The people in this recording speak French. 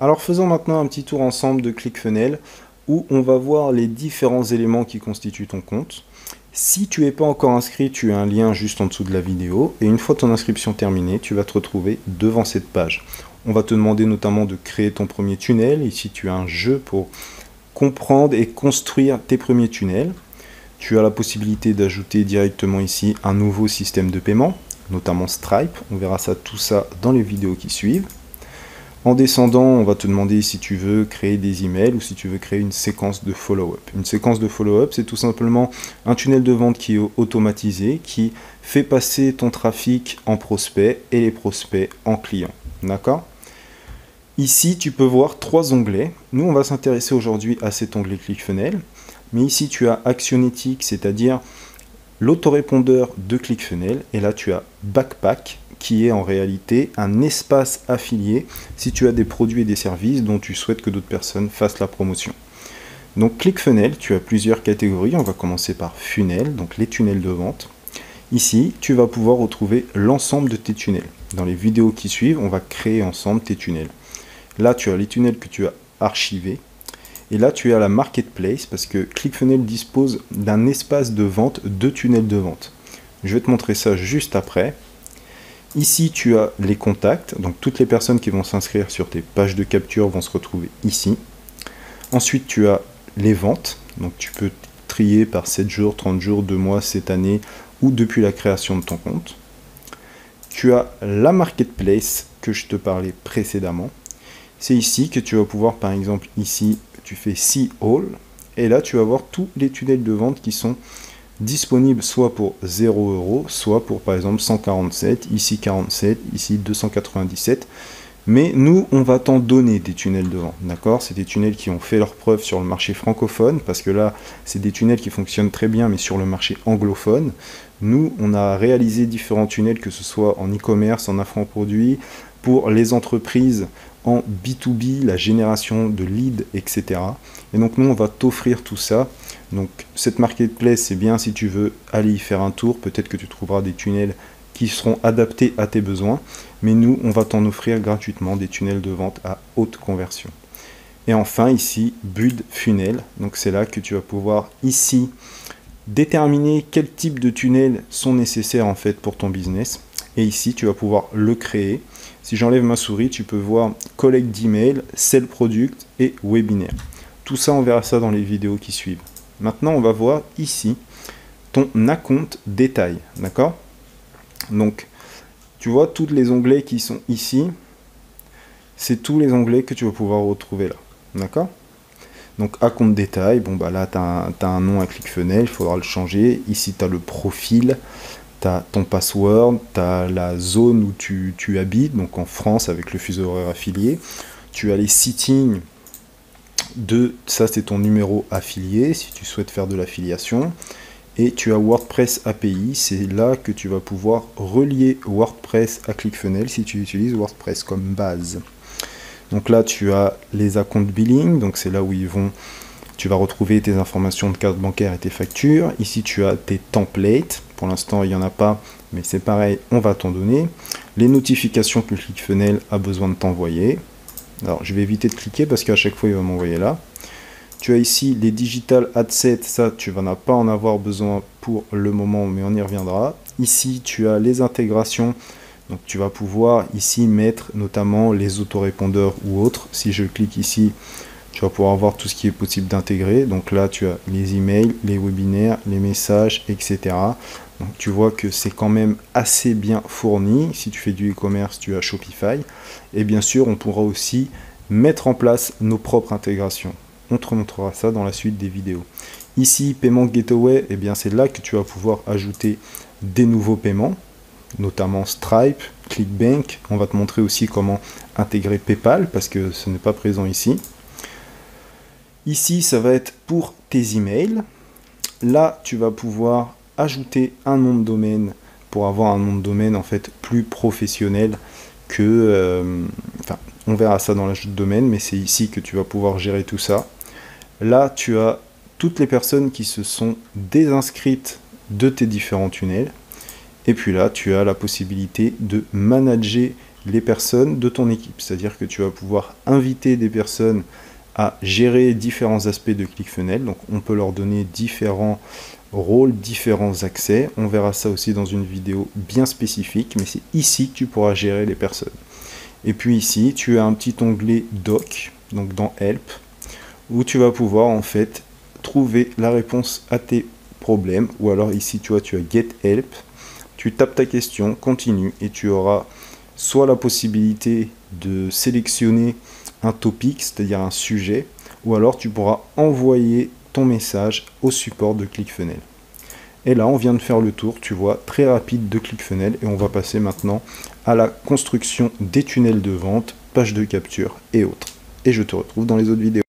Alors faisons maintenant un petit tour ensemble de ClickFunnels où on va voir les différents éléments qui constituent ton compte. Si tu n'es pas encore inscrit, tu as un lien juste en dessous de la vidéo et une fois ton inscription terminée, tu vas te retrouver devant cette page. On va te demander notamment de créer ton premier tunnel. Ici, tu as un jeu pour comprendre et construire tes premiers tunnels. Tu as la possibilité d'ajouter directement ici un nouveau système de paiement, notamment Stripe. On verra tout ça dans les vidéos qui suivent. En descendant, on va te demander si tu veux créer des emails ou si tu veux créer une séquence de follow-up. Une séquence de follow-up, c'est tout simplement un tunnel de vente qui est automatisé, qui fait passer ton trafic en prospect et les prospects en clients. D'accord ? Ici, tu peux voir 3 onglets. Nous, on va s'intéresser aujourd'hui à cet onglet ClickFunnels. Mais ici, tu as Actionetics, c'est-à-dire l'autorépondeur de ClickFunnels. Et là, tu as Backpack, qui est en réalité un espace affilié si tu as des produits et des services dont tu souhaites que d'autres personnes fassent la promotion. Donc ClickFunnels, tu as plusieurs catégories. On va commencer par Funnel, donc les tunnels de vente. Ici, tu vas pouvoir retrouver l'ensemble de tes tunnels. Dans les vidéos qui suivent, on va créer ensemble tes tunnels. Là, tu as les tunnels que tu as archivés. Et là, tu as la marketplace parce que ClickFunnels dispose d'un espace de vente de tunnels de vente. Je vais te montrer ça juste après. Ici, tu as les contacts, donc toutes les personnes qui vont s'inscrire sur tes pages de capture vont se retrouver ici. Ensuite, tu as les ventes, donc tu peux trier par 7 jours, 30 jours, 2 mois, cette année ou depuis la création de ton compte. Tu as la marketplace que je te parlais précédemment. C'est ici que tu vas pouvoir, par exemple, ici, tu fais See All, et là, tu vas voir tous les tunnels de vente qui sont disponible soit pour 0 €, soit pour par exemple 147, ici 47, ici 297. Mais nous, on va t'en donner des tunnels de vente, d'accord? C'est des tunnels qui ont fait leur preuve sur le marché francophone, parce que là, c'est des tunnels qui fonctionnent très bien, mais sur le marché anglophone. Nous, on a réalisé différents tunnels, que ce soit en e-commerce, en infoproduits, pour les entreprises, en B2B, la génération de leads, etc. Et donc nous, on va t'offrir tout ça. Donc cette marketplace, c'est bien si tu veux aller y faire un tour. Peut-être que tu trouveras des tunnels qui seront adaptés à tes besoins. Mais nous, on va t'en offrir gratuitement des tunnels de vente à haute conversion. Et enfin, ici, Build Funnel. Donc c'est là que tu vas pouvoir ici déterminer quel type de tunnels sont nécessaires en fait pour ton business. Et ici, tu vas pouvoir le créer. Si j'enlève ma souris, tu peux voir collecte d'emails, sell product et webinaire. Tout ça, on verra ça dans les vidéos qui suivent. Maintenant, on va voir ici ton account détail. D'accord? Donc, tu vois, tous les onglets qui sont ici, c'est tous les onglets que tu vas pouvoir retrouver là. D'accord? Donc, account détail, bon, bah là, tu as un nom à ClickFunnels, il faudra le changer. Ici, tu as le profil. Tu as ton password, tu as la zone où tu habites, donc en France avec le fuseau horaire affilié. Tu as les settings ça c'est ton numéro affilié si tu souhaites faire de l'affiliation. Et tu as WordPress API, c'est là que tu vas pouvoir relier WordPress à ClickFunnels si tu utilises WordPress comme base. Donc là tu as les accounts billing, donc c'est là où tu vas retrouver tes informations de carte bancaire et tes factures. Ici, tu as tes templates. Pour l'instant, il n'y en a pas, mais c'est pareil, on va t'en donner. Les notifications que ClickFunnels a besoin de t'envoyer. Alors, je vais éviter de cliquer parce qu'à chaque fois, il va m'envoyer là. Tu as ici les Digital Adsets. Ça, tu vas pas en avoir besoin pour le moment, mais on y reviendra. Ici, tu as les intégrations. Donc, tu vas pouvoir ici mettre notamment les autorépondeurs ou autres. Si je clique ici, tu vas pouvoir voir tout ce qui est possible d'intégrer. Donc là, tu as les emails, les webinaires, les messages, etc. Donc tu vois que c'est quand même assez bien fourni. Si tu fais du e-commerce, tu as Shopify. Et bien sûr, on pourra aussi mettre en place nos propres intégrations. On te montrera ça dans la suite des vidéos. Ici, paiement gateway, eh bien c'est là que tu vas pouvoir ajouter des nouveaux paiements, notamment Stripe, ClickBank. On va te montrer aussi comment intégrer PayPal parce que ce n'est pas présent ici. Ici, ça va être pour tes emails. Là, tu vas pouvoir ajouter un nom de domaine pour avoir un nom de domaine en fait plus professionnel que... on verra ça dans l'ajout de domaine, mais c'est ici que tu vas pouvoir gérer tout ça. Là, tu as toutes les personnes qui se sont désinscrites de tes différents tunnels. Et puis là, tu as la possibilité de manager les personnes de ton équipe. C'est-à-dire que tu vas pouvoir inviter des personnes à gérer différents aspects de ClickFunnels. Donc on peut leur donner différents rôles, différents accès. On verra ça aussi dans une vidéo bien spécifique, mais c'est ici que tu pourras gérer les personnes. Et puis ici, tu as un petit onglet Doc, donc dans Help, où tu vas pouvoir en fait trouver la réponse à tes problèmes. Ou alors ici, tu vois, tu as Get Help. Tu tapes ta question, continue, et tu auras soit la possibilité de sélectionner un topic, c'est-à-dire un sujet, ou alors tu pourras envoyer ton message au support de ClickFunnels. Et là, on vient de faire le tour, tu vois, très rapide de ClickFunnels, et on va passer maintenant à la construction des tunnels de vente, pages de capture et autres. Et je te retrouve dans les autres vidéos.